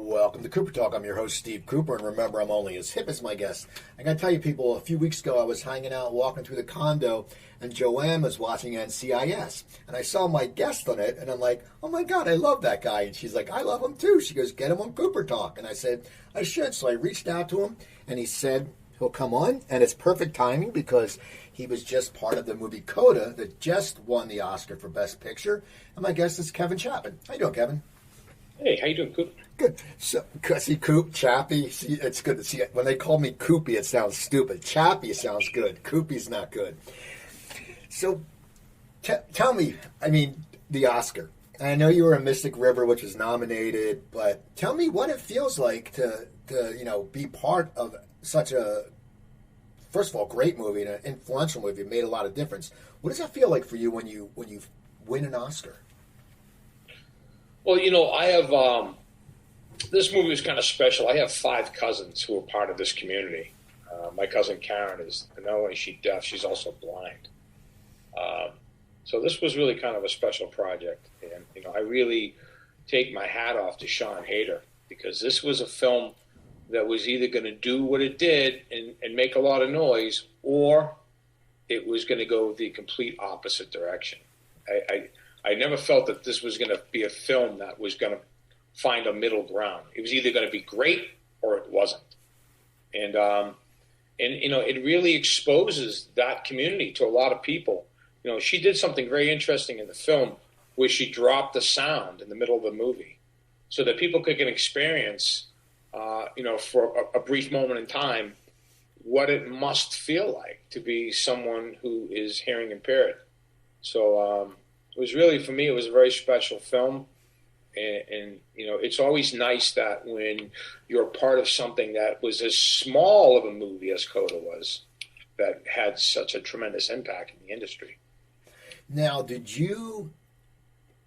Welcome to Cooper Talk. I'm your host, Steve Cooper, and remember, I'm only as hip as my guest. I got to tell you, people, a few weeks ago, I was hanging out, walking through the condo, and Joanne was watching NCIS, and I saw my guest on it, and I'm like, oh my God, I love that guy. And she's like, I love him too. She goes, get him on Cooper Talk. And I said, I should. So I reached out to him, and he said he'll come on, and it's perfect timing because he was just part of the movie CODA that just won the Oscar for Best Picture. And my guest is Kevin Chapman. How you doing, Kevin? Hey, how you doing, Coop? Good. So, see, Coop, Chappie, see, it's good to see. When they call me Coopy, it sounds stupid. Chappie sounds good. Coopy's not good. So, tell me, I mean, the Oscar. I know you were in Mystic River, which was nominated, but tell me what it feels like to be part of such a, first of all, great movie and an influential movie. It made a lot of difference. What does that feel like for you when you win an Oscar? Well, I have, this movie is kind of special. I have 5 cousins who are part of this community. My cousin Karen is, not only is she deaf, she's also blind. So this was really kind of a special project. And, I really take my hat off to Sean Hayter because this was a film that was either going to do what it did and make a lot of noise, or it was going to go the complete opposite direction. I never felt that this was going to be a film that was going to find a middle ground. It was either going to be great or it wasn't. And it really exposes that community to a lot of people. She did something very interesting in the film where she dropped the sound in the middle of the movie so that people could experience, for a brief moment in time, what it must feel like to be someone who is hearing impaired. So, it was really, for me, it was a very special film. And it's always nice that when you're part of something that was as small of a movie as CODA was, that had such a tremendous impact in the industry. Now, did you,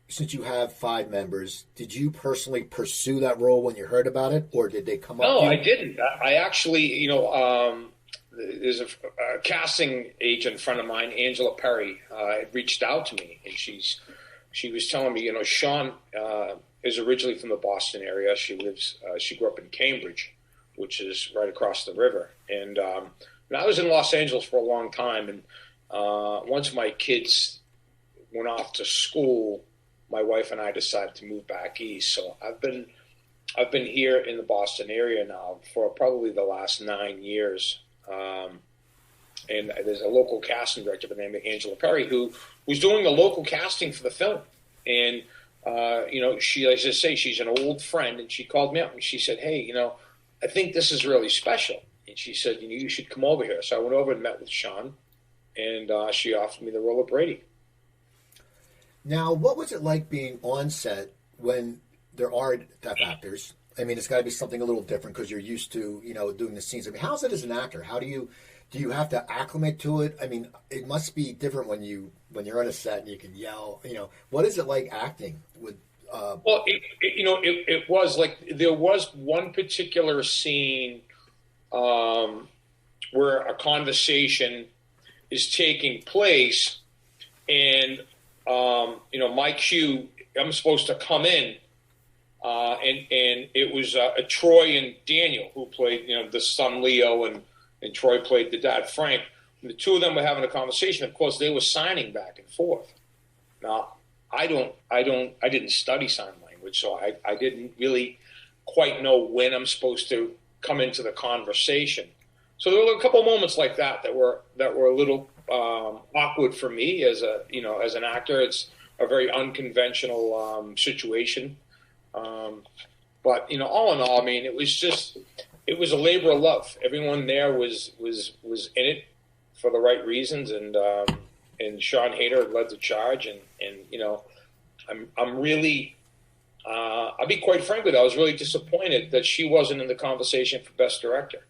since you have 5 members, did you personally pursue that role when you heard about it, or did they come up? No, I didn't. I actually, there's a casting agent friend of mine, Angela Perry, had reached out to me, and she was telling me, Sean is originally from the Boston area. She grew up in Cambridge, which is right across the river. And I was in Los Angeles for a long time. And once my kids went off to school, my wife and I decided to move back east. So I've been here in the Boston area now for probably the last 9 years. And there's a local casting director by the name of Angela Perry who was doing the local casting for the film. And, she, as I say, she's an old friend, and she called me up and she said, hey, I think this is really special. And she said, you should come over here. So I went over and met with Sean, and she offered me the role of Brady. Now, what was it like being on set when there are deaf actors? I mean, it's got to be something a little different because you're used to, doing the scenes. I mean, how's it as an actor? How do you have to acclimate to it? I mean, it must be different when you're on a set and you can yell. What is it like acting with? Well, it was like there was one particular scene where a conversation is taking place, and my cue, I'm supposed to come in. And it was Troy and Daniel who played, the son Leo, and Troy played the dad Frank. And the two of them were having a conversation. Of course, they were signing back and forth. Now, I didn't study sign language, so I didn't really quite know when I'm supposed to come into the conversation. So there were a couple of moments like that were a little awkward for me as an actor. It's a very unconventional situation. But all in all, I mean, it was a labor of love. Everyone there was in it for the right reasons, and Sean Hayter led the charge, and I'm really, I'll be quite frank with you, I was really disappointed that she wasn't in the conversation for Best Director.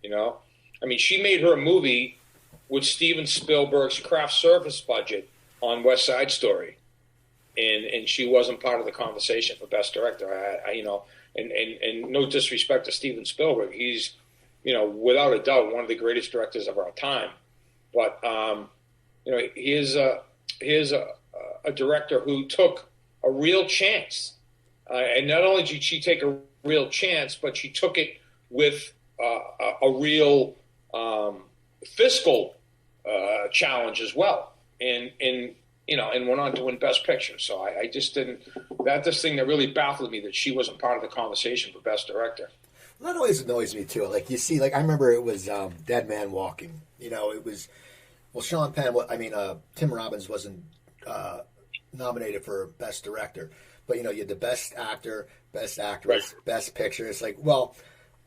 I mean, she made her movie with Steven Spielberg's craft service budget on West Side Story. And she wasn't part of the conversation for Best Director. And no disrespect to Steven Spielberg, he's, without a doubt, one of the greatest directors of our time. But he is a director who took a real chance And not only did she take a real chance, but she took it with a real fiscal challenge as well. And went on to win Best Picture. So I just didn't. That's this thing that really baffled me, that she wasn't part of the conversation for Best Director. Well, that always annoys me too. Like, you see, like, I remember it was Dead Man Walking. It was, well, Sean Penn. Tim Robbins wasn't nominated for Best Director, but you had the Best Actor, Best Actress, Right. Best Picture. It's like, well,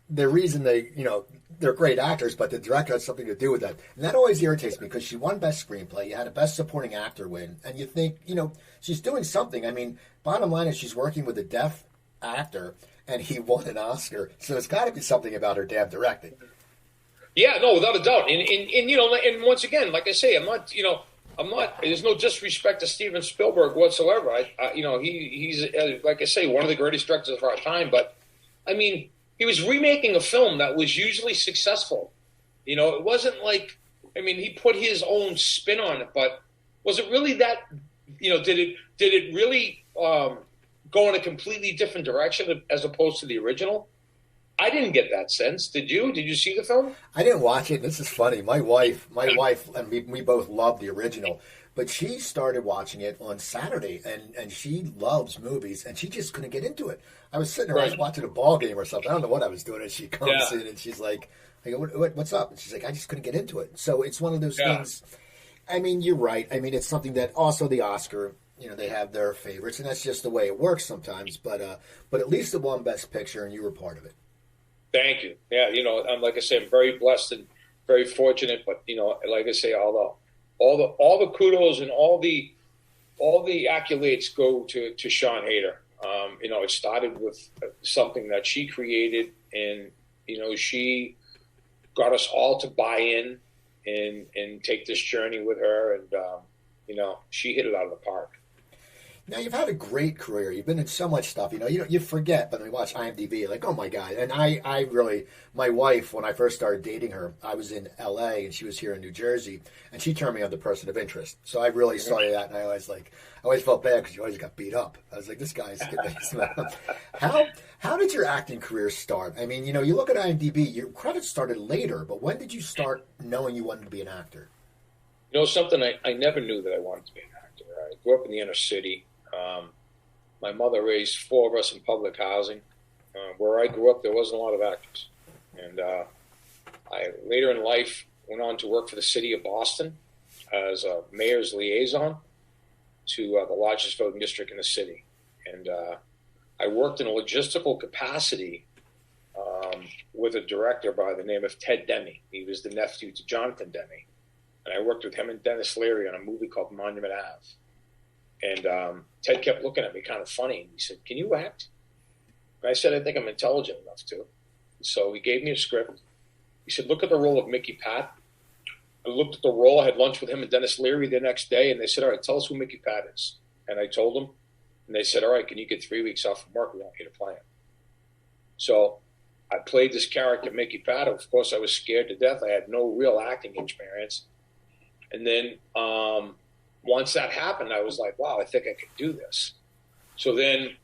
the reason they're great actors, but the director has something to do with that. And that always irritates me, because she won Best Screenplay. You had a Best Supporting Actor win. And you think, she's doing something. I mean, bottom line is she's working with a deaf actor, and he won an Oscar. So it's got to be something about her damn directing. Yeah, no, without a doubt. And once again, like I say, I'm not. There's no disrespect to Steven Spielberg whatsoever. He's like I say, one of the greatest directors of our time. But I mean, he was remaking a film that was usually successful. It wasn't like, he put his own spin on it. But was it really that? Did it really go in a completely different direction as opposed to the original? I didn't get that sense. Did you? Did you see the film? I didn't watch it. This is funny. My wife, and we both loved the original, but she started watching it on Saturday, and she loves movies, and she just couldn't get into it. I was sitting there, I was watching a ball game or something. I don't know what I was doing, and she comes in, and she's like, I go, what's up? And she's like, I just couldn't get into it. So it's one of those things. I mean, you're right. I mean, it's something that also the Oscar, they have their favorites, and that's just the way it works sometimes. But at least it won Best Picture, and you were part of it. Thank you. Yeah, like I say, I'm very blessed and very fortunate. But like I say, all the kudos and all the accolades go to Sean Hayter. It started with something that she created, and she got us all to buy in and take this journey with her, and she hit it out of the park. Now, you've had a great career. You've been in so much stuff. You forget, but when we watch IMDb, like, oh my God. And I really, my wife, when I first started dating her, I was in LA and she was here in New Jersey, and she turned me on to Person of Interest. So I really saw that, and I always felt bad because you always got beat up. I was like, this guy's How did your acting career start? I mean, you look at IMDb, your credits started later, but when did you start knowing you wanted to be an actor? Something I never knew that I wanted to be an actor. I grew up in the inner city. My mother raised 4 of us in public housing. Where I grew up, there wasn't a lot of actors. And I later in life went on to work for the city of Boston as a mayor's liaison to the largest voting district in the city. And I worked in a logistical capacity with a director by the name of Ted Demme. He was the nephew to Jonathan Demme. And I worked with him and Dennis Leary on a movie called Monument Ave. And Ted kept looking at me kind of funny. And he said, "Can you act?" And I said, "I think I'm intelligent enough to." So he gave me a script. He said, "Look at the role of Mickey Pat." I looked at the role. I had lunch with him and Dennis Leary the next day. And they said, "All right, tell us who Mickey Pat is." And I told them. And they said, "All right, can you get 3 weeks off from work? We want you to play him." So I played this character, Mickey Pat. Of course, I was scared to death. I had no real acting experience. And then once that happened, I was like, wow, I think I could do this. So then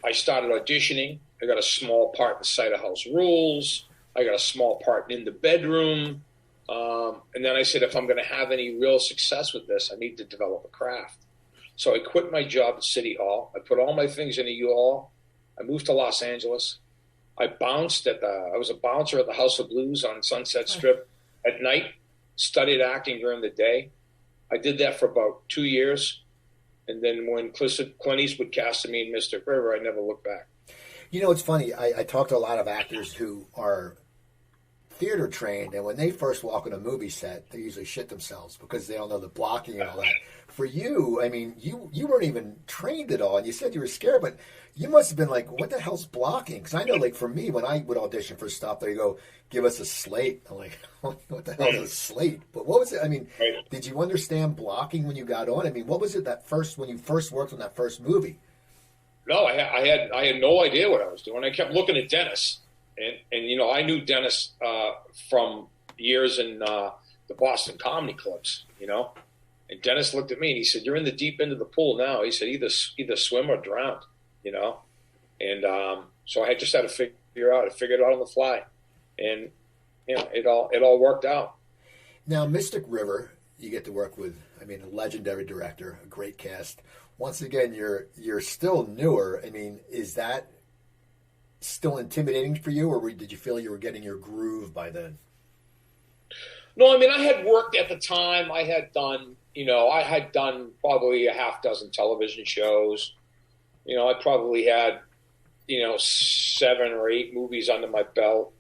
I started auditioning. I got a small part in Cider House Rules. I got a small part in The Bedroom. And then I said, if I'm going to have any real success with this, I need to develop a craft. So I quit my job at City Hall. I put all my things in a U-Haul. I moved to Los Angeles. I was a bouncer at the House of Blues on Sunset Strip at night, studied acting during the day. I did that for about 2 years. And then when Clint Eastwood casted me in Mystic River, I never looked back. It's funny. I talk to a lot of actors who are theater trained, and when they first walk on a movie set, they usually shit themselves because they don't know the blocking and all that. For you, I mean, you weren't even trained at all, and you said you were scared, but you must have been like, what the hell's blocking? Because I know, like, for me, when I would audition for stuff, they go, give us a slate. I'm like, what the hell is a slate? But what was it? I mean, did you understand blocking when you got on? I mean, what was it when you first worked on that first movie? No, I had no idea what I was doing. I kept looking at Dennis, and I knew Dennis from years in the Boston comedy clubs, And Dennis looked at me and he said, "You're in the deep end of the pool now." He said, either swim or drown." you know, and so I just had to figure out. I figured it out on the fly, and you know, it all worked out. Now, Mystic River, you get to work with, I mean, a legendary director, a great cast. Once again, you're still newer. I mean, is that still intimidating for you, or did you feel you were getting your groove by then? No, I mean, I had worked at the time. I had done, you know, I had done probably a half dozen television shows. You know, I probably had, you know, 7 or 8 movies under my belt.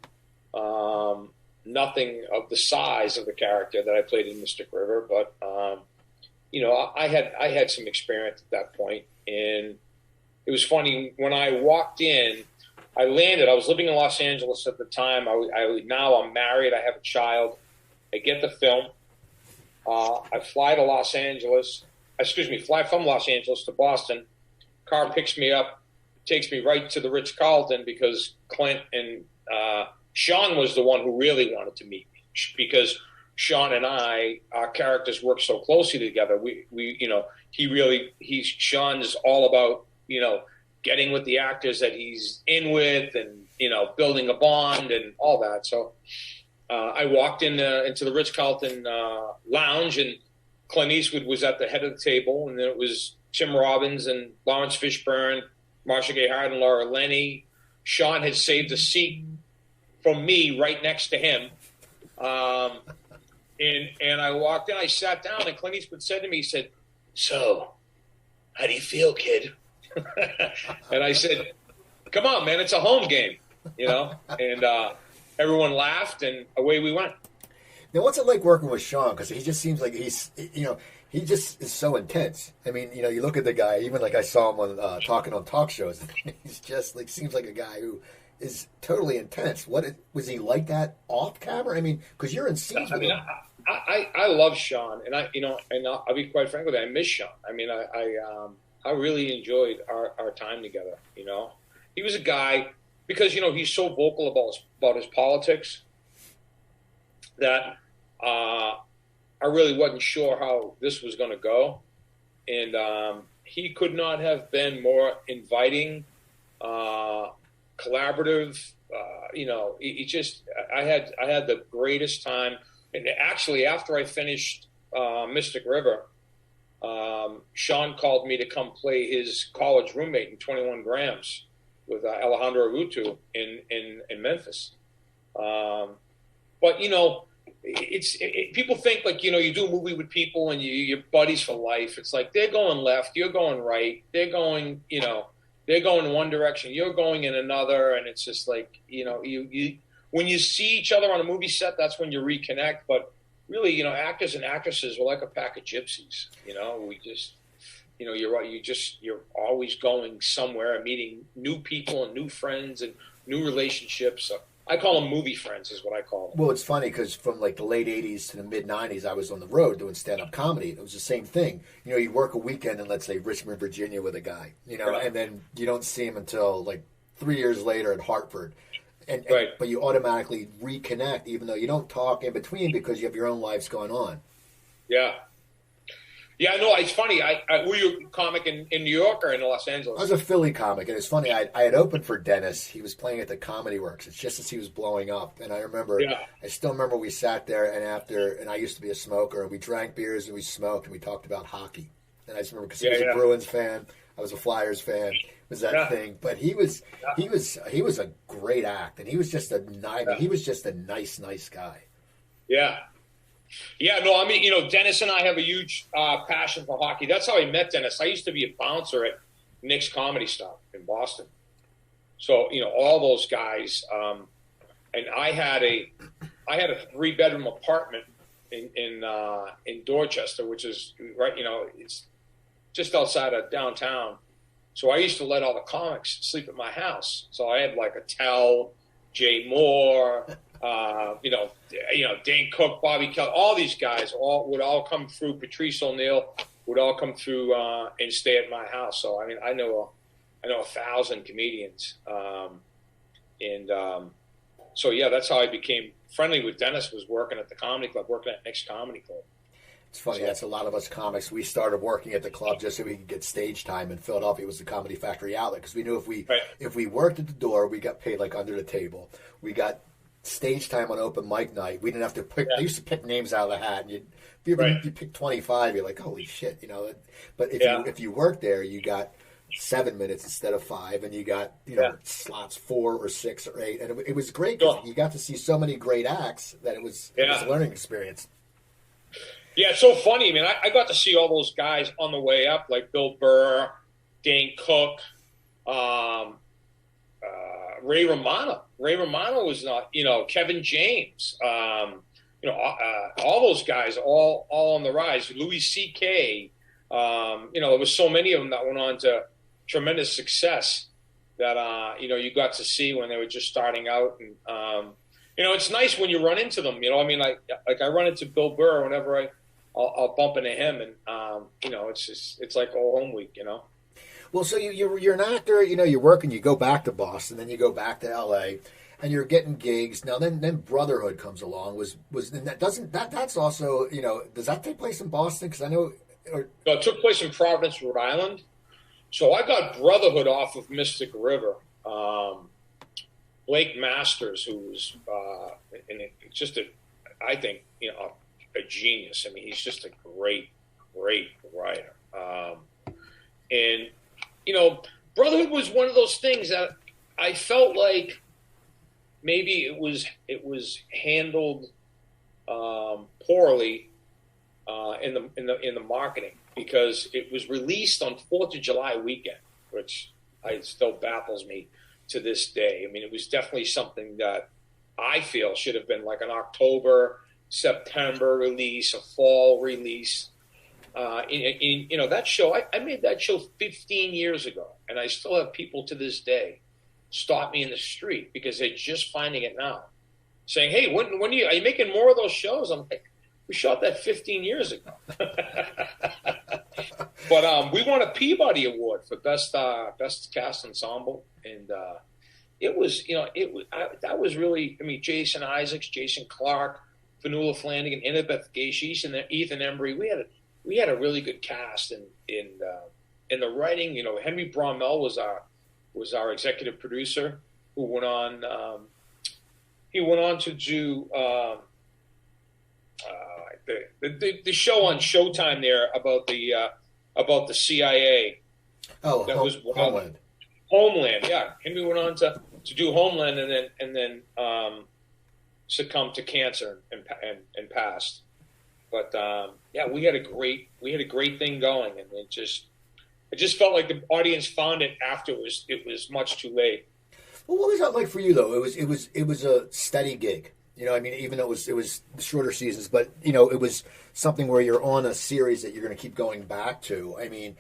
Nothing of the size of the character that I played in Mystic River, but you know, I had some experience at that point, and it was funny when I walked in. I landed. I was living in Los Angeles at the time. Now I'm married. I have a child. I get the film. I fly to Los Angeles. Excuse me, fly from Los Angeles to Boston. Car picks me up, takes me right to the Ritz-Carlton because Clint and Sean was the one who really wanted to meet me because Sean and I, our characters work so closely together. We you know, Sean's all about, you know, getting with the actors that he's in with and, you know, building a bond and all that. So I walked into the Ritz-Carlton lounge, and Clint Eastwood was at the head of the table, and then it was Tim Robbins and Lawrence Fishburne, Marsha Gay Harden, Laura Linney. Sean had saved a seat from me right next to him. And I walked in, I sat down, and Clint Eastwood said to me, he said, "So, how do you feel, kid?" And I said, "Come on, man, it's a home game," you know? And everyone laughed, and away we went. Now, what's it like working with Sean? Because he just seems like he's, you know, he just is so intense. I mean, you know, you look at the guy, even like I saw him on talking on talk shows. He's just like, seems like a guy who is totally intense. Was he like that off camera? I mean, because you're in scenes with him. I love Sean, and I'll be quite frank with you, I miss Sean. I mean, I really enjoyed our time together. You know, he was a guy, because, you know, he's so vocal about his politics that I really wasn't sure how this was going to go, and he could not have been more inviting, collaborative. You know, I had the greatest time. And actually, after I finished Mystic River, Sean called me to come play his college roommate in 21 Grams with Alejandro Arutu in Memphis. But, you know, people think, like, you know, you do a movie with people and you're buddies for life. It's like they're going left, you're going right. They're going, you know, they're going in one direction, you're going in another. And it's just like, you know, you when you see each other on a movie set, that's when you reconnect. But really, you know, actors and actresses were like a pack of gypsies. You know, we just, you know, you're always going somewhere, meeting new people and new friends and new relationships. So I call them movie friends, is what I call them. Well, it's funny because from like the late 80s to the mid 90s, I was on the road doing stand-up comedy. It was the same thing. You know, you'd work a weekend in, let's say, Richmond, Virginia with a guy, you know, right. And then you don't see him until like 3 years later at Hartford. Right. But you automatically reconnect, even though you don't talk in between because you have your own lives going on. Yeah. Yeah, no, it's funny. Were you a comic in New York or in Los Angeles? I was a Philly comic, and it's funny. I had opened for Dennis. He was playing at the Comedy Works. It's just as he was blowing up, and I remember. Yeah. I still remember we sat there, and I used to be a smoker, and we drank beers and we smoked and we talked about hockey. And I just remember because he was a Bruins fan, I was a Flyers fan. It was that thing, but he was a great act, and he was just he was just a nice guy. Yeah. Yeah, no, I mean, you know, Dennis and I have a huge passion for hockey. That's how I met Dennis. I used to be a bouncer at Nick's Comedy Stop in Boston. So, you know, all those guys. And I had a 3-bedroom apartment in Dorchester, which is right, you know, it's just outside of downtown. So I used to let all the comics sleep at my house. So I had like Attell, Jay Moore. You know, Dane Cook, Bobby Kelly, all these guys would all come through. Patrice O'Neill would all come through and stay at my house. So I mean, I know 1,000 comedians, so yeah, that's how I became friendly with Dennis. Was working at the comedy club, working at Nick's Comedy Club. It's funny. That's a lot of us comics. We started working at the club just so we could get stage time in Philadelphia. It was the Comedy Factory outlet because we knew if we worked at the door, we got paid like under the table. We got stage time on open mic night. We didn't have to pick. They used to pick names out of the hat. And you pick 25, you're like, holy shit, you know. But if you worked there, you got 7 minutes instead of 5, and you got slots 4 or 6 or 8, and it was great because you got to see so many great acts that it was a learning experience. Yeah, it's so funny, man. I got to see all those guys on the way up, like Bill Burr, Dane Cook, Ray Romano. Ray Romano was not, Kevin James, all those guys, all on the rise. Louis C.K., there was so many of them that went on to tremendous success that, you got to see when they were just starting out. And, it's nice when you run into them, like I run into Bill Burr whenever I'll bump into him, and it's like all home week, Well, so you're an actor, you work and you go back to Boston, then you go back to L.A., and you're getting gigs. Now then Brotherhood comes along. That's also does that take place in Boston? Because I know it took place in Providence, Rhode Island. So I got Brotherhood off of Mystic River. Blake Masters, who was I think a genius. I mean, he's just a great writer. And Brotherhood was one of those things that I felt like maybe it was handled poorly in the marketing, because it was released on 4th of July weekend, which still baffles me to this day. I mean, it was definitely something that I feel should have been like an October, September release, a fall release. That show, I made that show 15 years ago, and I still have people to this day stop me in the street because they're just finding it now, saying, "Hey, when are you making more of those shows?" I'm like, "We shot that 15 years ago." But we won a Peabody Award for best cast ensemble, and it was that was really, Jason Isaacs, Jason Clark, Fanula Flanagan, Annabeth Gaishish, and Ethan Embry. We had a really good cast, and in the writing, Henry Bromell was our executive producer, who went on to do the show on Showtime there about the CIA. Oh, that was Homeland. Homeland, yeah. Henry went on to do Homeland, and then succumbed to cancer and passed. But we had a great thing going, and it just felt like the audience found it after it was much too late. Well, what was that like for you though? It was a steady gig. Even though it was shorter seasons, but it was something where you're on a series that you're going to keep going back to. I mean,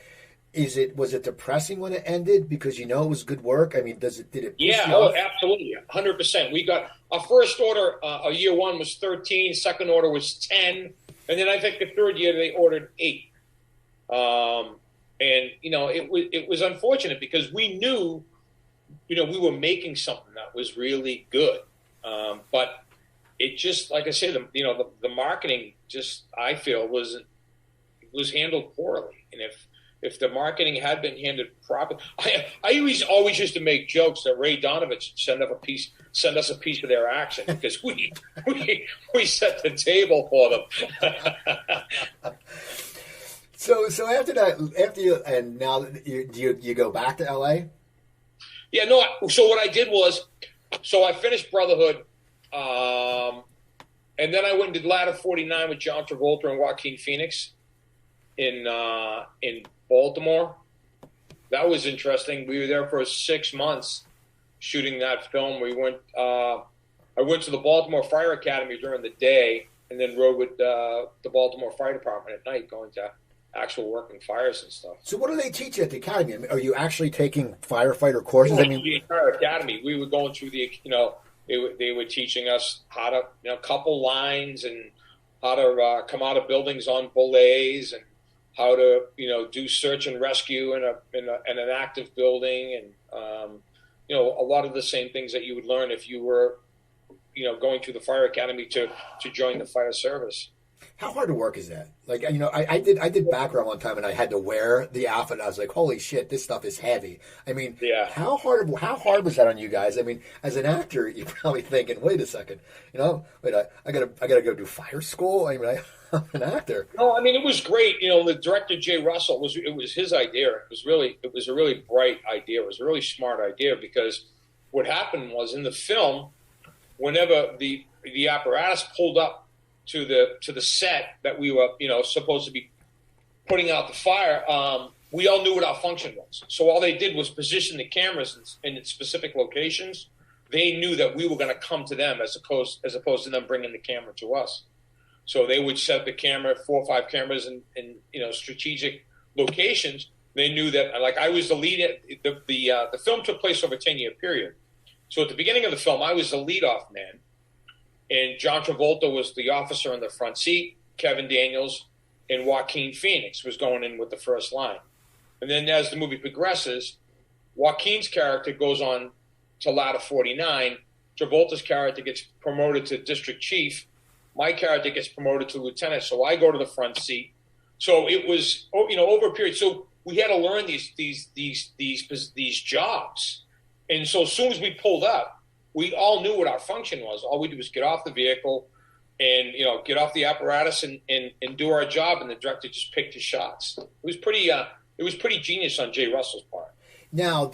was it depressing when it ended because it was good work? I mean, did it? Absolutely, 100%. We got our first order. Year one was 13. Second order was 10, and then I think the third year they ordered 8. And it was unfortunate because we knew, we were making something that was really good, but it just, like I said, the marketing just, I feel, was handled poorly. And if the marketing had been handled properly, I always used to make jokes that Ray Donovich send us a piece of their action because we set the table for them. So after that, now you go back to LA? Yeah, no. So what I did was, I finished Brotherhood. And then I went and did Ladder 49 with John Travolta and Joaquin Phoenix in Baltimore. That was interesting. We were there for 6 months shooting that film. I went to the Baltimore Fire Academy during the day, and then rode with the Baltimore Fire Department at night, going to actual working fires and stuff. So what do they teach you at the academy? I mean, are you actually taking firefighter courses? The entire academy. We were going through they were teaching us how to, couple lines, and how to come out of buildings on belays, and how to, do search and rescue in an active building, and a lot of the same things that you would learn if you were, going through the fire academy to join the fire service. How hard to work is that? Like, you know, I did background one time and I had to wear the outfit. And I was like, holy shit, this stuff is heavy. I mean, Yeah. how hard was that on you guys? I mean, as an actor, you're probably thinking, wait a second, you know, wait, I gotta go do fire school. I mean, I'm an actor. No, I mean, it was great. You know, the director, Jay Russell, it was his idea. It was a really bright idea. It was a really smart idea because what happened was in the film, whenever the apparatus pulled up to the set that we were, you know, supposed to be putting out the fire, we all knew what our function was. So all they did was position the cameras in specific locations. They knew that we were going to come to them as opposed to them bringing the camera to us. So they would set the camera, 4 or 5 cameras in you know, strategic locations. They knew that, like, I was the lead. The film took place over a 10-year period. So at the beginning of the film, I was the lead-off man. And John Travolta was the officer in the front seat. Kevin Daniels and Joaquin Phoenix was going in with the first line. And then as the movie progresses, Joaquin's character goes on to ladder 49. Travolta's character gets promoted to district chief. My character gets promoted to lieutenant. So I go to the front seat. So it was, you know, over a period. So we had to learn these jobs. And so as soon as we pulled up, we all knew what our function was. All we did was get off the vehicle and, you know, get off the apparatus and do our job. And the director just picked his shots. It was pretty genius on Jay Russell's part. Now,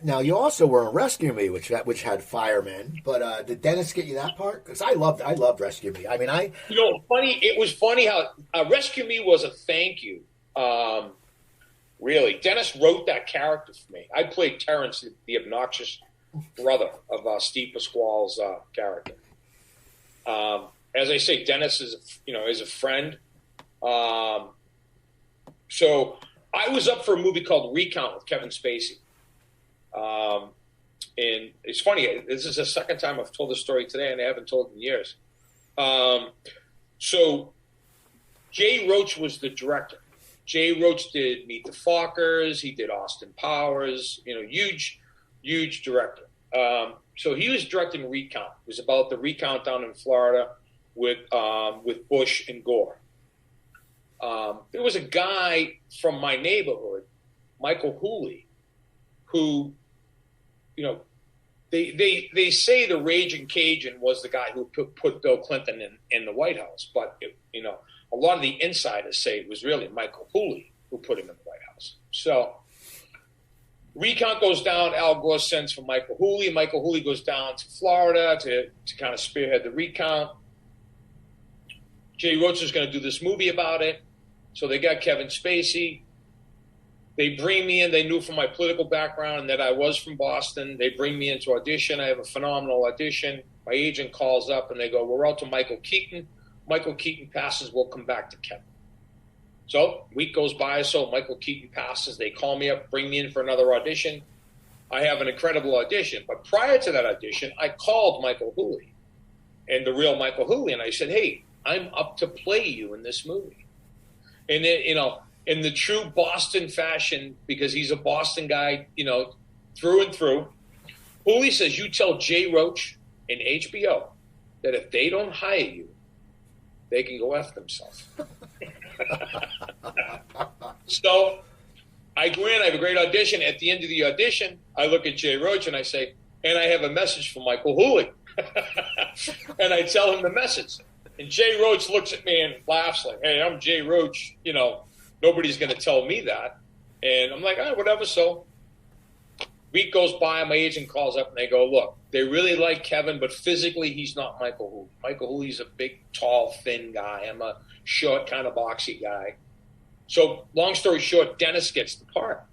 now you also were in Rescue Me, which had firemen. But did Dennis get you that part? Because I loved Rescue Me. I mean, you know, it was funny how Rescue Me was a thank you. Really, Dennis wrote that character for me. I played Terrence, the obnoxious brother of Steve Pasquale's character. As I say, Dennis is a friend. So I was up for a movie called Recount with Kevin Spacey. And it's funny, this is the second time I've told this story today, and I haven't told it in years. So Jay Roach was the director. Jay Roach did Meet the Fockers. He did Austin Powers, you know, huge director. So he was directing Recount. It was about the recount down in Florida with Bush and Gore. There was a guy from my neighborhood, Michael Hooley, who, you know, they say the Raging Cajun was the guy who put Bill Clinton in the White House, but you know, a lot of the insiders say it was really Michael Hooley who put him in the White House. So Recount goes down. Al Gore sends for Michael Hooley. Michael Hooley goes down to Florida to kind of spearhead the recount. Jay Roach is going to do this movie about it. So they got Kevin Spacey. They bring me in. They knew from my political background and that I was from Boston. They bring me into audition. I have a phenomenal audition. My agent calls up and they go, we're out to Michael Keaton. Michael Keaton passes. We'll come back to Kevin. So a week goes by. So Michael Keaton passes. They call me up, bring me in for another audition. I have an incredible audition. But prior to that audition, I called Michael Hooley and the real Michael Hooley. And I said, hey, I'm up to play you in this movie. And then, you know, in the true Boston fashion, because he's a Boston guy, you know, through and through, Hooley says, you tell Jay Roach and HBO that if they don't hire you, they can go F themselves. So I go in, I have a great audition. At the end of the audition, I look at Jay Roach and I say, and I have a message from Michael Hooley. And I tell him the message. And Jay Roach looks at me and laughs like, hey, I'm Jay Roach. You know, nobody's going to tell me that. And I'm like, whatever. So week goes by, my agent calls up and they go, look, they really like Kevin, but physically he's not Michael Hooley. Michael Hooley's a big, tall, thin guy. I'm a short, kind of boxy guy. So long story short, Dennis gets the part.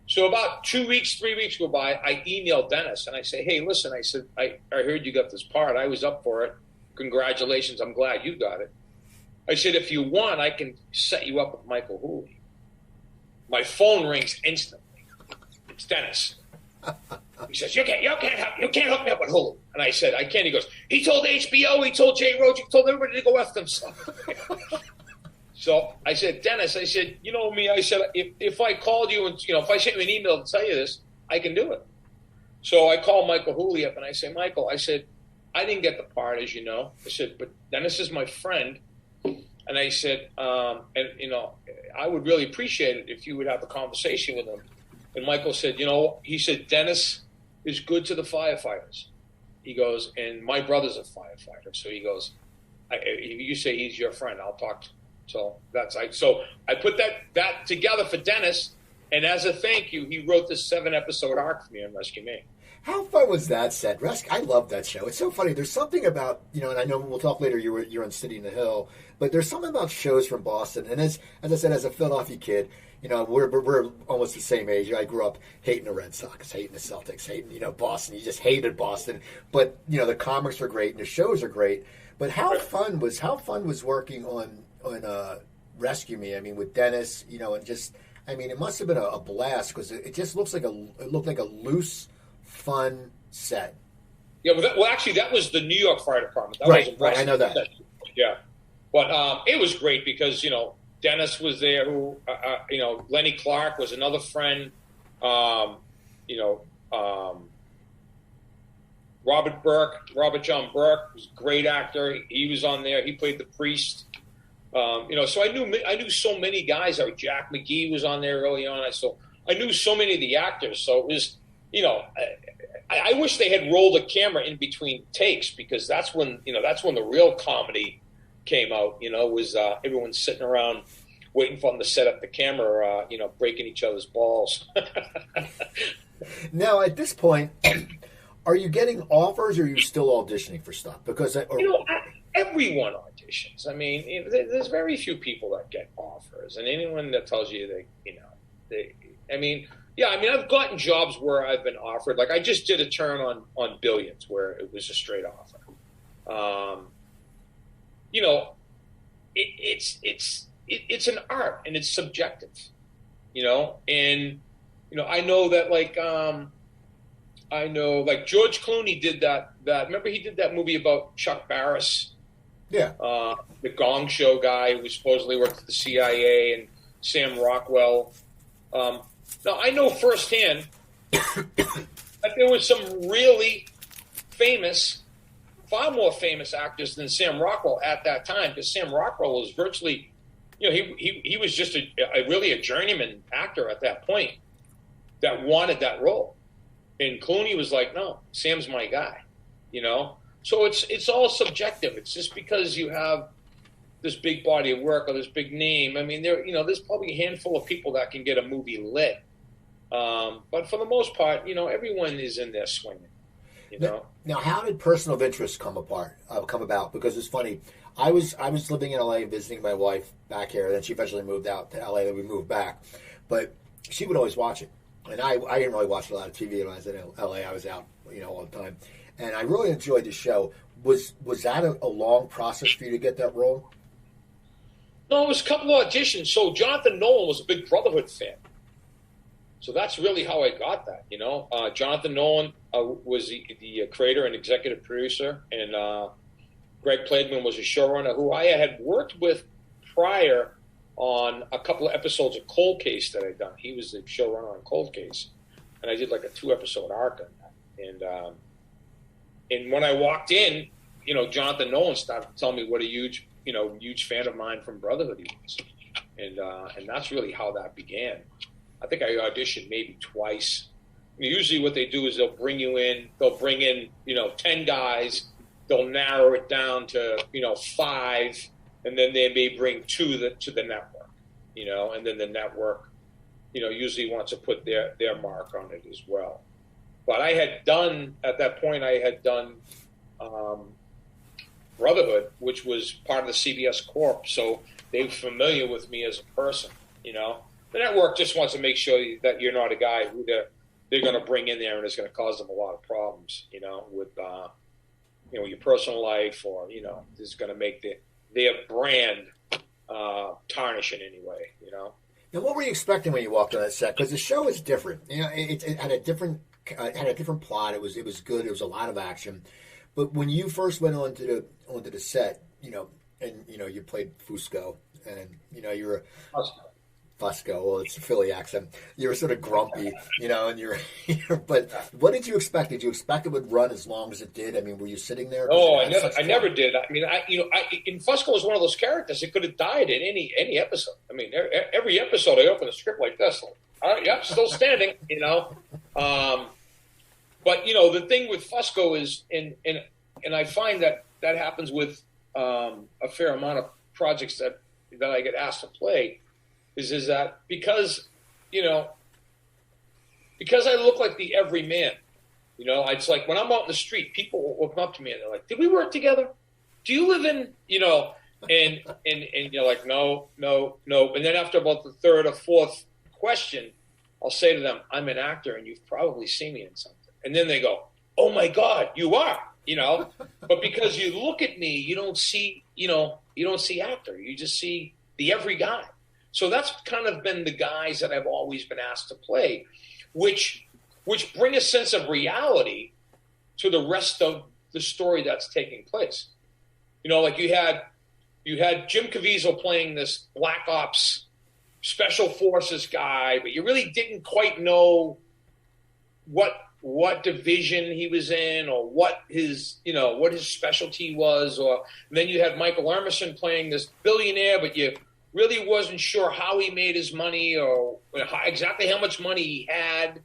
So about 2 weeks, 3 weeks go by, I email Dennis and I say, hey, listen, I said, I heard you got this part. I was up for it. Congratulations. I'm glad you got it. I said, if you want, I can set you up with Michael Hooley. My phone rings instantly. It's Dennis. He says, you can't hook me up with Hooley. And I said, I can't. He goes, he told HBO, he told Jay Roach, he told everybody to go F themselves. So I said, Dennis, I said, you know me, I said, if I called you and, you know, if I sent you an email to tell you this, I can do it. So I called Michael Hooley up and I say, Michael, I said, I didn't get the part, as you know. I said, but Dennis is my friend. And I said, and I would really appreciate it if you would have a conversation with him. And Michael said, he said, Dennis is good to the firefighters. He goes, and my brother's a firefighter. So he goes, if you say he's your friend, I'll talk to him. So I put that together for Dennis. And as a thank you, he wrote this 7-episode arc for me on Rescue Me. How fun was that set? I love that show. It's so funny. There's something about, and I know we'll talk later, you're on City in the Hill, but there's something about shows from Boston. And as I said, as a Philadelphia kid, we're almost the same age. I grew up hating the Red Sox, hating the Celtics, hating, Boston. You just hated Boston. But, the comics are great and the shows are great. But how fun was working on Rescue Me? I mean, with Dennis, and just, it must have been a blast because it just looked like a loose, fun set. Yeah, actually, that was the New York Fire Department. That right, I know that. Yeah, but it was great because Dennis was there. Who Lenny Clark was another friend. Robert John Burke was a great actor. He was on there. He played the priest. So I knew so many guys. Jack McGee was on there early on. I knew so many of the actors. So it was. I wish they had rolled a camera in between takes because that's when the real comedy came out. Was everyone sitting around waiting for them to set up the camera, breaking each other's balls. Now, at this point, are you getting offers or are you still auditioning for stuff? Because everyone auditions. There's very few people that get offers, and anyone that tells you I've gotten jobs where I've been offered. Like I just did a turn on Billions where it was a straight offer. It's an art and it's subjective, and I know that I know George Clooney did that. Remember he did that movie about Chuck Barris, the Gong Show guy who supposedly worked at the CIA, and Sam Rockwell. Now, I know firsthand that there were some really far more famous actors than Sam Rockwell at that time, because Sam Rockwell was virtually, he was just really a journeyman actor at that point that wanted that role. And Clooney was like, no, Sam's my guy, So it's all subjective. It's just because you have this big body of work or this big name. There's probably a handful of people that can get a movie lit. But for the most part, everyone is in there swinging. Now, how did Person of Interest come about? Because it's funny. I was living in LA visiting my wife back here. Then she eventually moved out to LA. Then we moved back, but she would always watch it, and I didn't really watch a lot of TV when I was in LA. I was out, all the time, and I really enjoyed the show. Was that a long process for you to get that role? No, it was a couple of auditions. So Jonathan Nolan was a big Brotherhood fan. So that's really how I got that, Jonathan Nolan was the creator and executive producer, and Greg Pladman was a showrunner who I had worked with prior on a couple of episodes of Cold Case that I'd done. He was the showrunner on Cold Case, and I did like a 2-episode arc on that. And when I walked in, Jonathan Nolan started to tell me what a huge fan of mine from Brotherhood he was, and that's really how that began. I think I auditioned maybe twice. Usually what they do is they'll bring in 10 guys, they'll narrow it down to, 5, and then they may bring 2 to the network, and then the network, usually wants to put their mark on it as well. But at that point, I had done Brotherhood, which was part of the CBS Corp, so they were familiar with me as a person, The network just wants to make sure that you're not a guy who they're going to bring in there and is going to cause them a lot of problems, with your personal life, or is going to make their brand tarnish in any way, Now, what were you expecting when you walked on that set? Because the show is different. It had a different plot. It was good. It was a lot of action. But when you first went onto the set, and you played Fusco, and you were Fusco. Well, it's a Philly accent. You were sort of grumpy, and but what did you expect? Did you expect it would run as long as it did? I mean, were you sitting there? No, I never did. I mean, and Fusco was one of those characters that could have died in any episode. I mean, every episode I open a script like this. All right, yep, still standing, But, the thing with Fusco is, and I find that happens with a fair amount of projects that I get asked to play, is that because I look like the everyman, it's like when I'm out in the street, people will come up to me and they're like, did we work together? Do you live in, and you're like, no. And then after about the third or fourth question, I'll say to them, I'm an actor and you've probably seen me in something. And then they go, oh my God, you are, but because you look at me, you don't see actor. You just see the every guy. So that's kind of been the guys that I've always been asked to play, which bring a sense of reality to the rest of the story that's taking place. Like you had Jim Caviezel playing this Black Ops Special Forces guy, but you really didn't quite know what division he was in or what his specialty was. And then you had Michael Emerson playing this billionaire, but you really wasn't sure how he made his money or exactly how much money he had.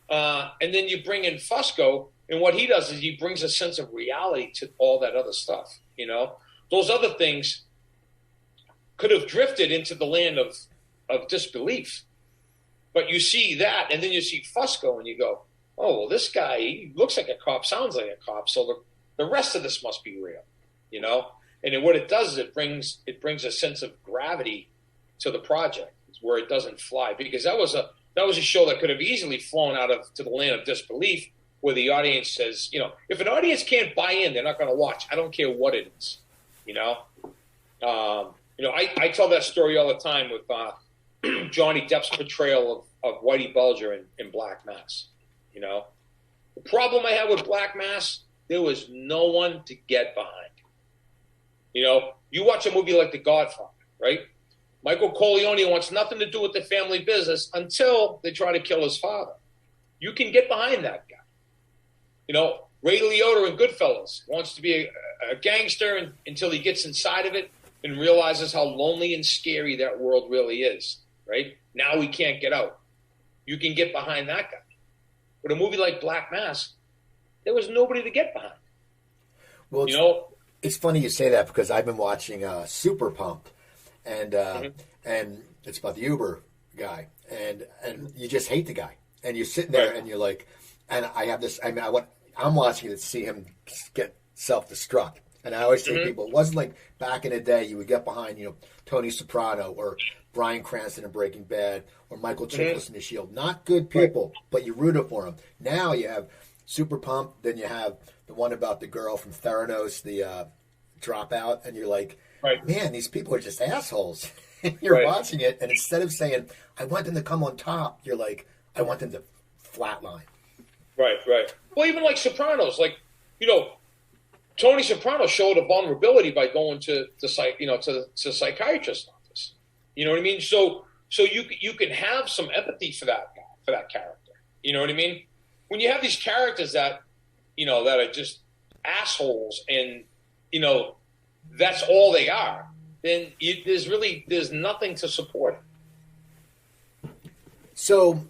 And then you bring in Fusco, and what he does is he brings a sense of reality to all that other stuff. Those other things could have drifted into the land of disbelief. But you see that, and then you see Fusco, and you go, oh, well, this guy, he looks like a cop, sounds like a cop, so the rest of this must be real, And then what it does is it brings a sense of gravity to the project, where it doesn't fly, because that was a show that could have easily flown to the land of disbelief, where the audience says, if an audience can't buy in, they're not going to watch. I don't care what it is, I tell that story all the time with Johnny Depp's portrayal of Whitey Bulger in Black Mass. The problem I had with Black Mass, there was no one to get behind. You watch a movie like The Godfather, right? Michael Corleone wants nothing to do with the family business until they try to kill his father. You can get behind that guy. Ray Liotta in Goodfellas wants to be a gangster until he gets inside of it and realizes how lonely and scary that world really is, right? Now he can't get out. You can get behind that guy. With a movie like Black Mass, there was nobody to get behind. Well, it's funny you say that, because I've been watching Super Pumped, and it's about the Uber guy, and you just hate the guy, and you're sitting there and you're like, and I have this. I mean, I'm watching it to see him get self-destruct, and I always say people, it wasn't like back in the day you would get behind Tony Soprano or Bryan Cranston in Breaking Bad or Michael Chiklis in The Shield. Not good people, but you rooted for them. Now you have Super Pumped, then you have the one about the girl from Theranos, the Dropout, and you're like, man, these people are just assholes. And you're watching it, and instead of saying, I want them to come on top, you're like, I want them to flatline. Right. Well, even like Sopranos, Tony Soprano showed a vulnerability by going to the psychiatrist's office. You know what I mean? So you can have some empathy for that guy, for that character. You know what I mean? When you have these characters that are just assholes, and that's all they are, then there's nothing to support it. So,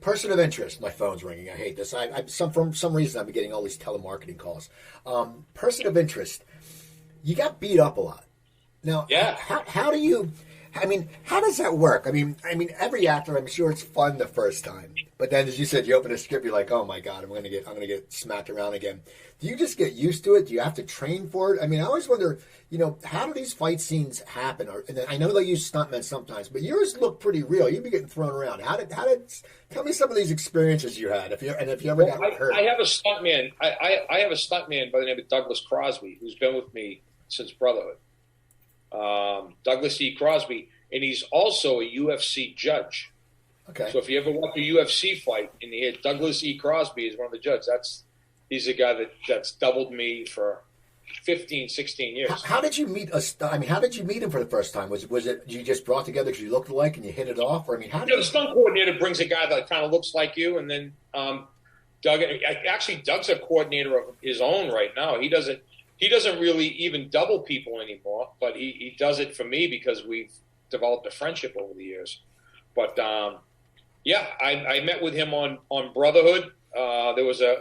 person of interest. My phone's ringing. I hate this. For some reason, I've been getting all these telemarketing calls. Person of interest. You got beat up a lot. Now, how do you? I mean, how does that work? I mean, every actor, I'm sure it's fun the first time, but then, as you said, you open a script, you're like, oh my God, I'm gonna get smacked around again. Do you just get used to it? Do you have to train for it? I mean, I always wonder, how do these fight scenes happen? And I know they use stuntmen sometimes, but yours look pretty real. You'd be getting thrown around. How did? Tell me some of these experiences you had, if you ever got hurt. I have a stuntman. I have a stuntman by the name of Douglas Crosby, who's been with me since Brotherhood. Douglas E. Crosby, and he's also a UFC judge. Okay. So if you ever watch a UFC fight and you hear Douglas E. Crosby is one of the judges, he's a guy that's doubled me for 15, 16 years. How did you meet how did you meet him for the first time? Was it you just brought together because you looked alike and you hit it off? Or I mean, how did The stunt coordinator brings a guy that kind of looks like you, and then Doug. Actually, Doug's a coordinator of his own right now. He doesn't really even double people anymore, but he does it for me because we've developed a friendship over the years. But yeah, I met with him on Brotherhood. There was a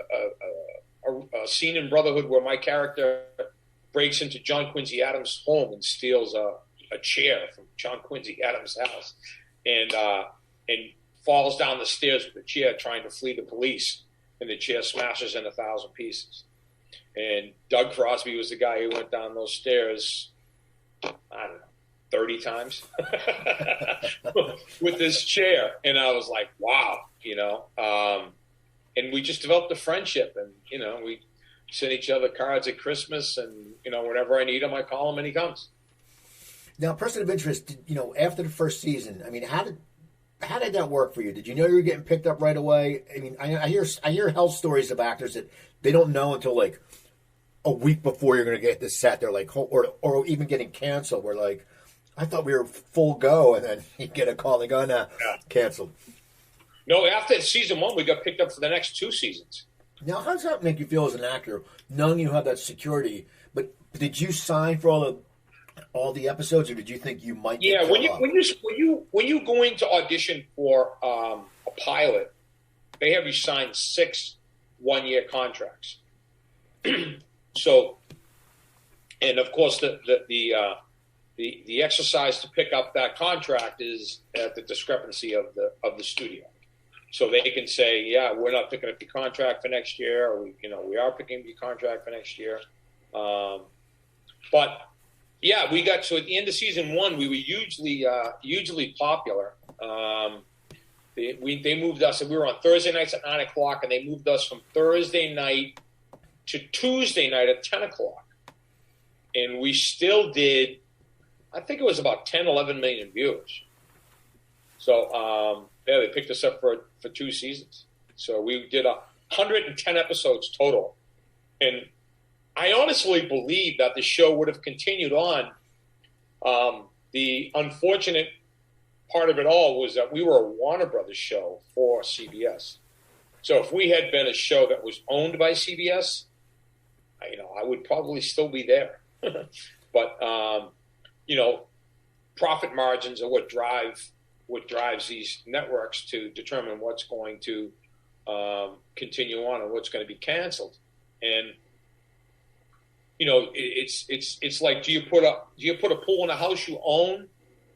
scene in Brotherhood where my character breaks into John Quincy Adams' home and steals a chair from John Quincy Adams' house, and falls down the stairs with the chair, trying to flee the police, and the chair smashes in 1,000 pieces. And Doug Crosby was the guy who went down those stairs, I don't know, 30 times with this chair. And I was like, wow, and we just developed a friendship, and, we send each other cards at Christmas, and, whenever I need him, I call him and he comes. Now, person of interest, after the first season, I mean, how did that work for you? Did you know you were getting picked up right away? I mean, I hear health stories of actors that they don't know until like a week before you're going to get this set. They're like, or even getting canceled. We're like, I thought we were full go, and then you get a call and they go, nah, canceled. No, after season 1, we got picked up for the next 2 seasons. Now, how does that make you feel as an actor, knowing you have that security? But did you sign for all the episodes, or did you think you might? Yeah, when you go into audition for a pilot, they have you sign 6 one-year contracts. So, and of course, the exercise to pick up that contract is at the discrepancy of the studio. So they can say, yeah, we're not picking up your contract for next year, or we are picking up your contract for next year. But yeah, we got, so at the end of season 1, we were hugely popular. They moved us, and we were on Thursday nights at 9 o'clock, and they moved us from Thursday night to Tuesday night at 10 o'clock. And we still did, I think it was about 10, 11 million viewers. So, yeah, they picked us up for 2 seasons. So we did 110 episodes total. And I honestly believe that the show would have continued on. The unfortunate part of it all was that we were a Warner Brothers show for CBS. So if we had been a show that was owned by CBS, I would probably still be there. But, profit margins are what drives these networks to determine what's going to continue on and what's going to be canceled. And it's like, do you put a pool in a house you own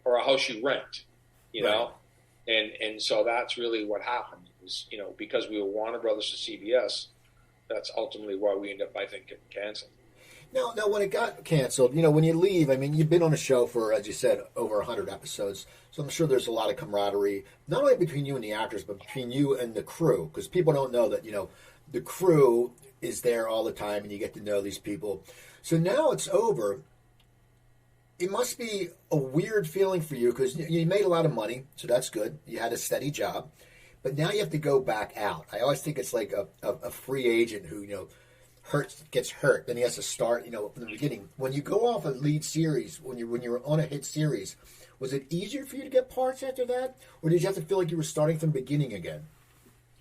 or a house you rent? Right. And so that's really what happened. It was, because we were Warner Brothers to CBS, that's ultimately why we ended up, I think, getting canceled. Now, when it got canceled, when you leave, I mean, you've been on a show for, as you said, over 100 episodes. So I'm sure there's a lot of camaraderie, not only between you and the actors, but between you and the crew. Because people don't know that, the crew is there all the time and you get to know these people. So now it's over. It must be a weird feeling for you because you made a lot of money, so that's good. You had a steady job. But now you have to go back out. I always think it's like a free agent who, gets hurt, then he has to start, from the beginning. When you go off a lead series, when you're on a hit series, was it easier for you to get parts after that, or did you have to feel like you were starting from the beginning again?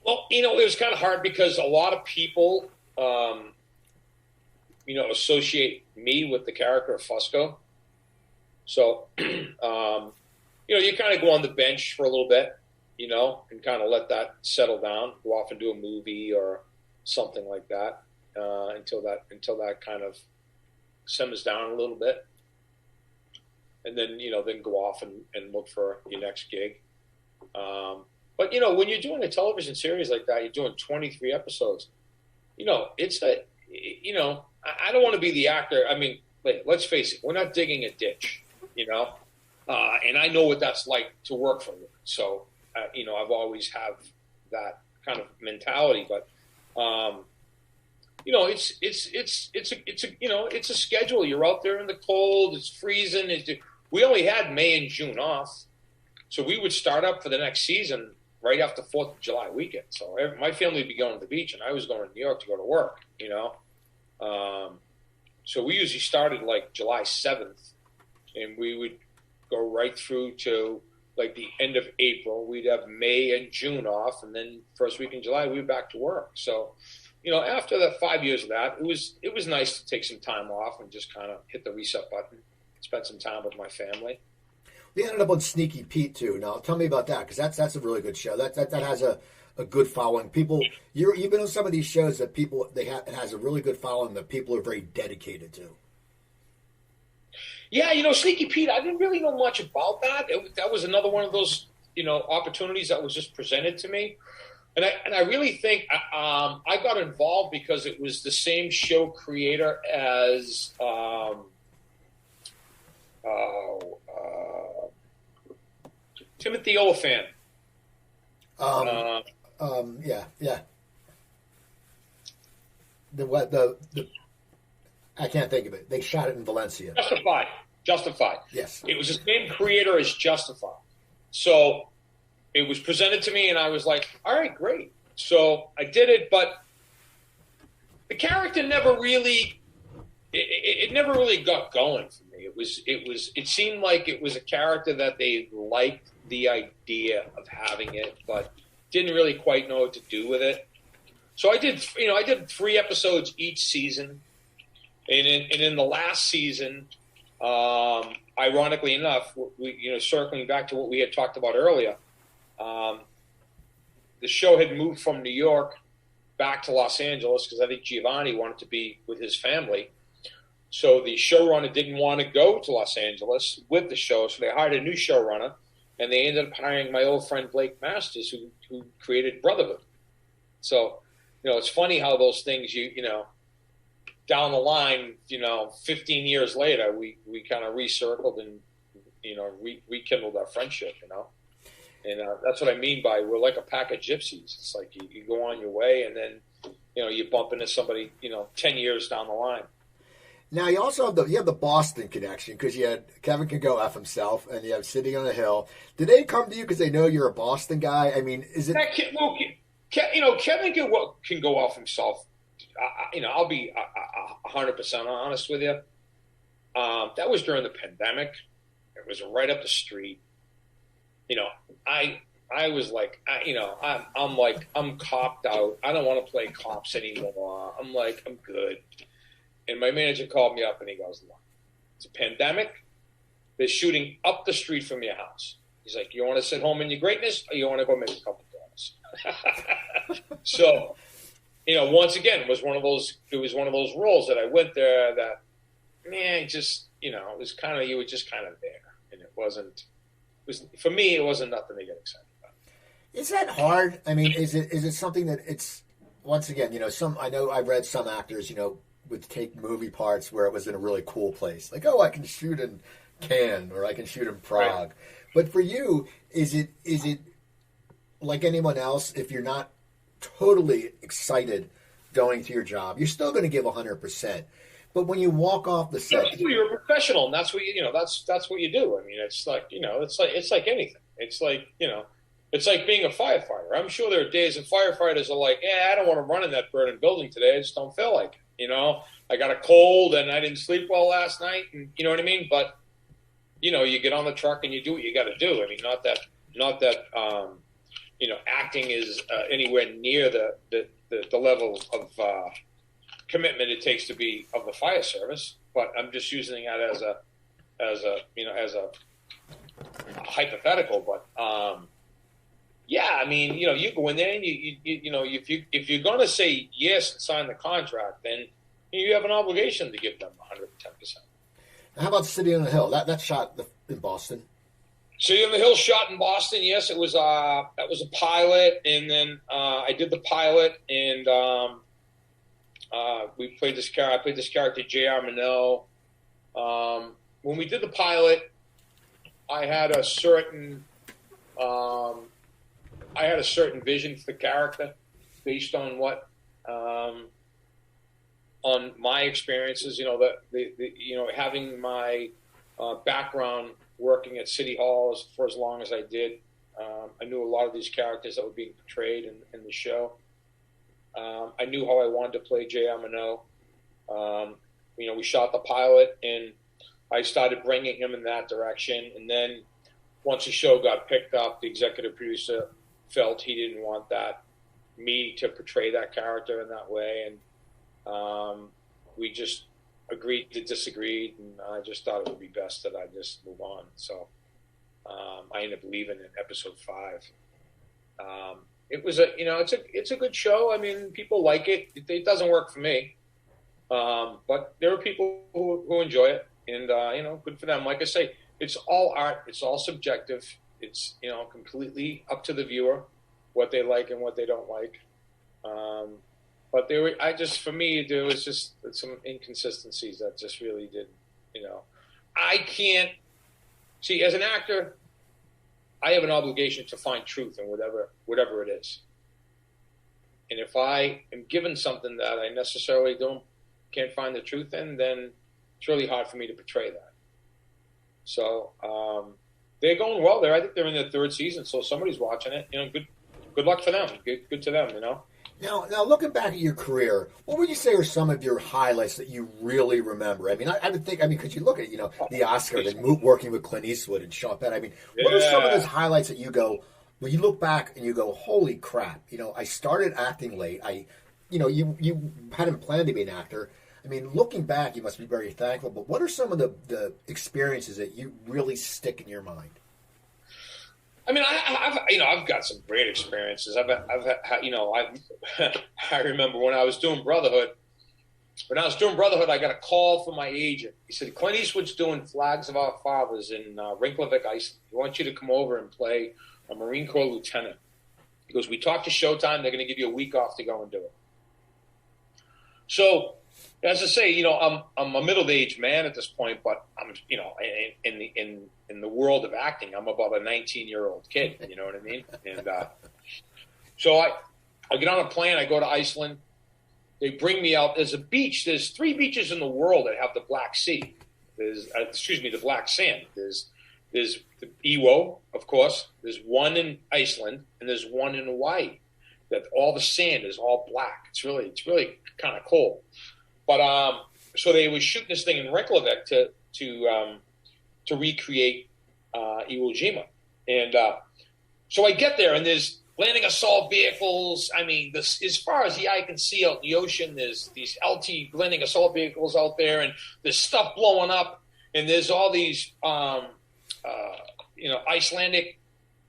Well, it was kind of hard because a lot of people, associate me with the character of Fusco. So, you kind of go on the bench for a little bit, and kind of let that settle down, go off and do a movie or something like that. Until that kind of simmers down a little bit, and then then go off and look for your next gig. But when you're doing a television series like that, you're doing 23 episodes. It's I don't want to be the actor. I mean, let's face it, we're not digging a ditch, and I know what that's like to work for them. So I've always have that kind of mentality, but. It's a schedule. You're out there in the cold. It's freezing. We only had May and June off, so we would start up for the next season right after 4th of July weekend. So my family would be going to the beach, and I was going to New York to go to work. So we usually started like July 7th, and we would go right through to like the end of April. We'd have May and June off, and then first week in July we were back to work. So, after the 5 years of that, it was nice to take some time off and just kind of hit the reset button, spend some time with my family. We ended up on Sneaky Pete too. Now, tell me about that, because that's a really good show. That has a good following. People, you've been on some of these shows that it has a really good following that people are very dedicated to. Yeah, Sneaky Pete, I didn't really know much about that. That was another one of those, opportunities that was just presented to me. And I really think I got involved because it was the same show creator as Timothy Oliphant. Yeah. The I can't think of it. They shot it in Valencia. Justified. Yes. It was the same creator as Justified. So it was presented to me, and I was like, all right, great. So I did it, but the character never really, it never really got going for me. It seemed like it was a character that they liked the idea of having it, but didn't really quite know what to do with it. So I did 3 episodes each season. And in the last season, ironically enough, circling back to what we had talked about earlier, the show had moved from New York back to Los Angeles because I think Giovanni wanted to be with his family. So the showrunner didn't want to go to Los Angeles with the show, so they hired a new showrunner, and they ended up hiring my old friend Blake Masters, who created Brotherhood. So, it's funny how those things, down the line, 15 years later, we kind of recircled and, rekindled our friendship, And that's what I mean by we're like a pack of gypsies. It's like you go on your way, and then, you bump into somebody, 10 years down the line. Now, you also have the Boston connection, because you had Kevin Can Go F Himself, and you have Sitting on a Hill. Did they come to you because they know you're a Boston guy? I mean, is it... Kevin can go off himself. I'll be 100% honest with you. That was during the pandemic. It was right up the street. I was like, I'm copped out. I don't want to play cops anymore. I'm good. And my manager called me up and he goes, look, it's a pandemic. They're shooting up the street from your house. He's like, you want to sit home in your greatness, or you want to go make a couple dollars? So, once again, it was one of those roles that I went there that, man, just, it was kind of, you were just kind of there. And for me, it wasn't nothing to get excited about. Is that hard? I mean, is it something that it's, once again, I know I've read some actors, would take movie parts where it was in a really cool place. Like, oh, I can shoot in Cannes, or I can shoot in Prague. Right. But for you, is it like anyone else, if you're not totally excited going to your job, you're still going to give 100%. But when you walk off the set, you're a professional, and that's what that's what you do. I mean, it's like anything. It's like it's like being a firefighter. I'm sure there are days that firefighters are like, I don't want to run in that burning building today. I just don't feel like it. I got a cold and I didn't sleep well last night, and you know what I mean. But you get on the truck and you do what you got to do. I mean, not that acting is anywhere near the level of commitment it takes to be of the fire service, but I'm just using that as a hypothetical. But I mean, you go in there and you if you're going to say yes and sign the contract, then you have an obligation to give them 110%. How about City on the Hill? That's shot in Boston. City on the Hill shot in Boston. Yes, it was. That was a pilot, and then I did the pilot, and we played this character. I played this character, J.R. Minot. When we did the pilot, I had a certain vision for the character based on what on my experiences. Having my background working at City Hall for as long as I did, I knew a lot of these characters that were being portrayed in the show. I knew how I wanted to play J.R. Minot. we shot the pilot, and I started bringing him in that direction. And then once the show got picked up, the executive producer felt he didn't want me to portray that character in that way. And we just agreed to disagree. And I just thought it would be best that I just move on. So I ended up leaving in episode 5. It was it's a good show. I mean, people like it. It doesn't work for me. But there are people who enjoy it, and good for them. Like I say, it's all art. It's all subjective. It's completely up to the viewer what they like and what they don't like. But there was just some inconsistencies that just really did. I can't see as an actor. I have an obligation to find truth in whatever it is. And if I am given something that I necessarily can't find the truth in, then it's really hard for me to portray that. So they're going well there. I think they're in their 3rd season, so somebody's watching it. Good luck for them. Good to them. Now, looking back at your career, what would you say are some of your highlights that you really remember? I mean, I would think, because you look at, the Oscar, then working with Clint Eastwood and Sean Penn. I mean, what are some of those highlights that you go, when you look back and you go, holy crap, I started acting late. You hadn't planned to be an actor. I mean, looking back, you must be very thankful, but what are some of the experiences that you really stick in your mind? I mean, I've got some great experiences. I remember when I was doing Brotherhood. When I was doing Brotherhood, I got a call from my agent. He said, Clint Eastwood's doing Flags of Our Fathers in Reykjavik, Iceland. He wants you to come over and play a Marine Corps lieutenant. He goes, we talked to Showtime. They're going to give you a week off to go and do it. So, as I say, I'm a middle-aged man at this point, but I'm, in the world of acting, I'm about a 19-year-old kid. You know what I mean? And so I get on a plane. I go to Iceland. They bring me out. There's a beach. There's 3 beaches in the world that have the Black Sea. The Black Sand. There's the Iwo, of course. There's one in Iceland, and there's one in Hawaii. That all the sand is all black. It's really kind of cool. But so they were shooting this thing in Reykjavik to recreate Iwo Jima, and so I get there and there's landing assault vehicles. I mean, as far as the eye can see out in the ocean, there's these LT landing assault vehicles out there, and there's stuff blowing up, and there's all these Icelandic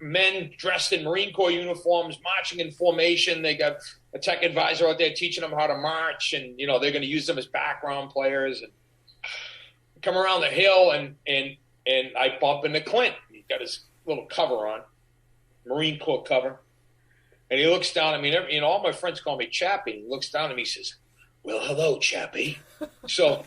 men dressed in Marine Corps uniforms marching in formation. They got a tech advisor out there teaching them how to march, and they're going to use them as background players. And come around the hill, and I bump into Clint. He's got his little cover on, Marine Corps cover, and he looks down at me. All my friends call me Chappie. He looks down at me. He says, "Well, hello, Chappie." So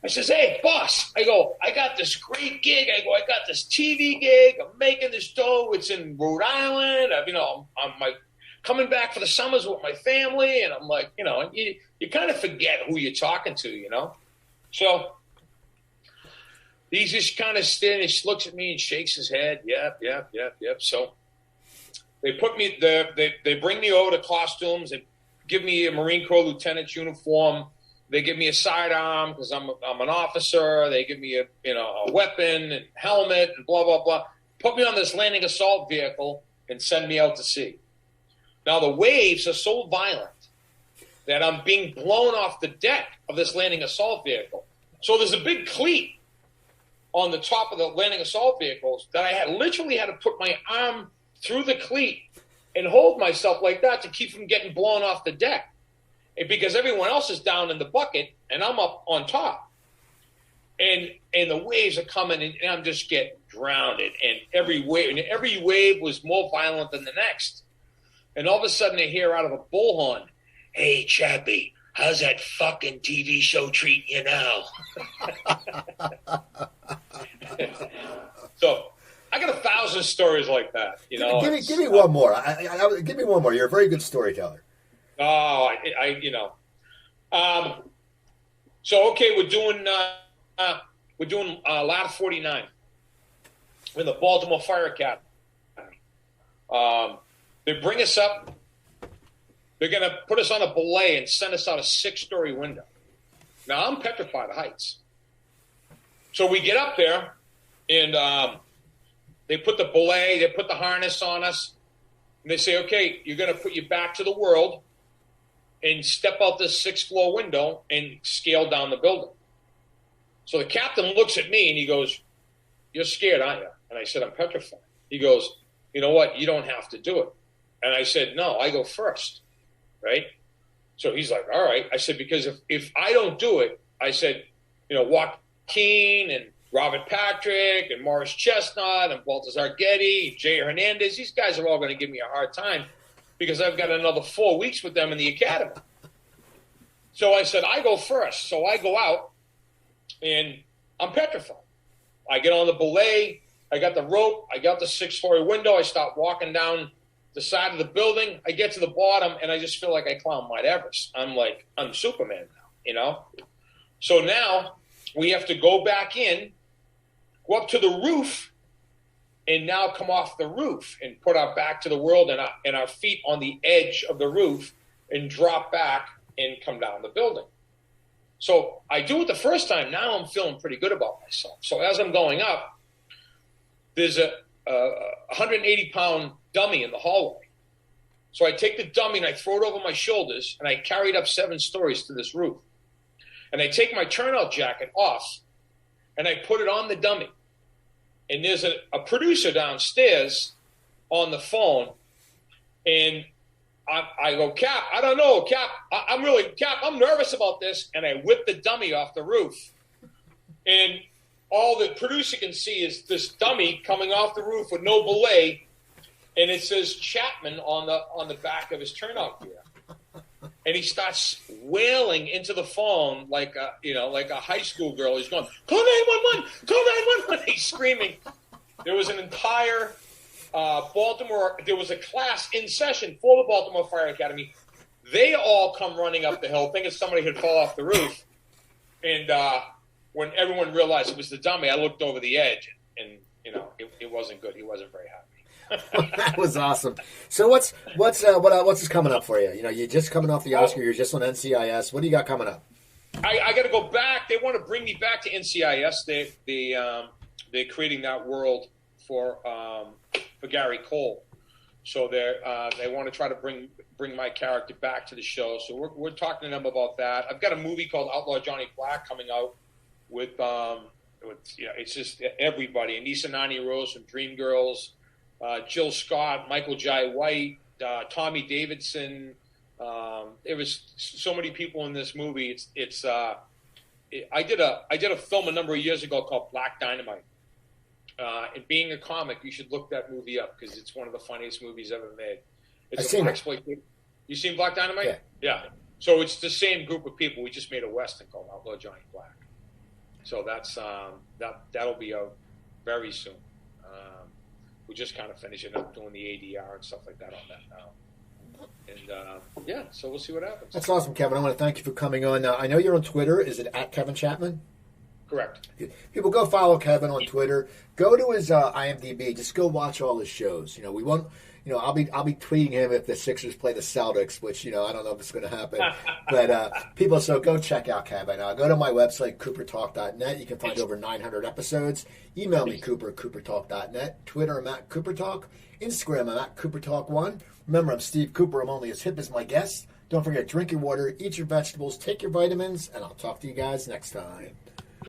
I says, "Hey, boss." I go, "I got this great gig." I go, "I got this TV gig. I'm making this dough. It's in Rhode Island. I'm like coming back for the summers with my family." And I'm like, you kind of forget who you're talking to, So he's just kind of standing. He looks at me and shakes his head. Yep. So they put me there. They bring me over to costumes. They give me a Marine Corps lieutenant's uniform. They give me a sidearm because I'm an officer. They give me a weapon and helmet and blah, blah, blah. Put me on this landing assault vehicle and send me out to sea. Now, the waves are so violent that I'm being blown off the deck of this landing assault vehicle. So there's a big cleat on the top of the landing assault vehicles that I literally had to put my arm through the cleat and hold myself like that to keep from getting blown off the deck. And because everyone else is down in the bucket and I'm up on top. And the waves are coming and I'm just getting drowned. And every wave was more violent than the next. And all of a sudden I hear out of a bullhorn, "Hey, Chappie, how's that fucking TV show treating you now?" So I got 1,000 stories like that. Give me one more. Give me one more. You're a very good storyteller. Oh, so okay, we're doing Ladder 49 in the Baltimore Fire Academy. They bring us up. They're going to put us on a belay and send us out a 6-story window. Now, I'm petrified of heights. So we get up there, and they put the belay, they put the harness on us, and they say, okay, you're going to put you back to the world and step out this 6th floor window and scale down the building. So the captain looks at me, and he goes, you're scared, aren't you? And I said, I'm petrified. He goes, you know what? You don't have to do it. And I said, no, I go first, right? So he's like, all right. I said, because if I don't do it, I said, you know, Joaquin and Robert Patrick and Morris Chestnut and Baltazar Getty and Jay Hernandez, these guys are all going to give me a hard time because I've got another 4 weeks with them in the academy. So I said, I go first. So I go out, and I'm petrified. I get on the belay. I got the rope. I got the 6th-story window. I start walking down the side of the building. I get to the bottom, and I just feel like I climbed Mount Everest. I'm like, I'm Superman now, you know? So now we have to go back in, go up to the roof, and now come off the roof and put our back to the world and our feet on the edge of the roof and drop back and come down the building. So I do it the first time. Now I'm feeling pretty good about myself. So as I'm going up, there's a 180-pound dummy in the hallway. So I take the dummy and I throw it over my shoulders, and I carry it up 7 stories to this roof. And I take my turnout jacket off, and I put it on the dummy. And there's a producer downstairs on the phone, and I go, Cap, I don't know, Cap, I'm nervous about this. And I whip the dummy off the roof. And all the producer can see is this dummy coming off the roof with no belay, and it says Chapman on the back of his turnout gear. And he starts wailing into the phone like a high school girl. He's going, call 911, call 911. He's screaming. There was an entire Baltimore. There was a class in session for the Baltimore Fire Academy. They all come running up the hill, thinking somebody had fall off the roof. And when everyone realized it was the dummy, I looked over the edge, and it wasn't good. He wasn't very happy. That was awesome. So what's coming up for you? You know, you're just coming off the Oscar. You're just on NCIS. What do you got coming up? I got to go back. They want to bring me back to NCIS. They're creating that world for Gary Cole. So they want to try to bring my character back to the show. So we're talking to them about that. I've got a movie called Outlaw Johnny Black coming out with it's just everybody. Anissa Nani Rose from Dreamgirls. Jill Scott, Michael Jai White, Tommy Davidson. There was so many people in this movie. I did a film a number of years ago called Black Dynamite. And being a comic, you should look that movie up because it's one of the funniest movies ever made. It's a black exploitation. You seen Black Dynamite? Yeah. So it's the same group of people. We just made a western called Outlaw Johnny Black. So that's that'll be out very soon. We're just kind of finishing up doing the ADR and stuff like that on that now. And, so we'll see what happens. That's awesome, Kevin. I want to thank you for coming on. Now, I know you're on Twitter. Is it at Kevin Chapman? Correct. People, go follow Kevin on Twitter. Go to his IMDb. Just go watch all his shows. We won't. I'll be tweeting him if the Sixers play the Celtics, which I don't know if it's going to happen. But people, so go check out Kevin. Go to my website, coopertalk.net. You can find over 900 episodes. Email me, coopertalk.net. Twitter, I'm at coopertalk. Instagram, I'm at coopertalk1. Remember, I'm Steve Cooper. I'm only as hip as my guests. Don't forget, drink your water, eat your vegetables, take your vitamins, and I'll talk to you guys next time.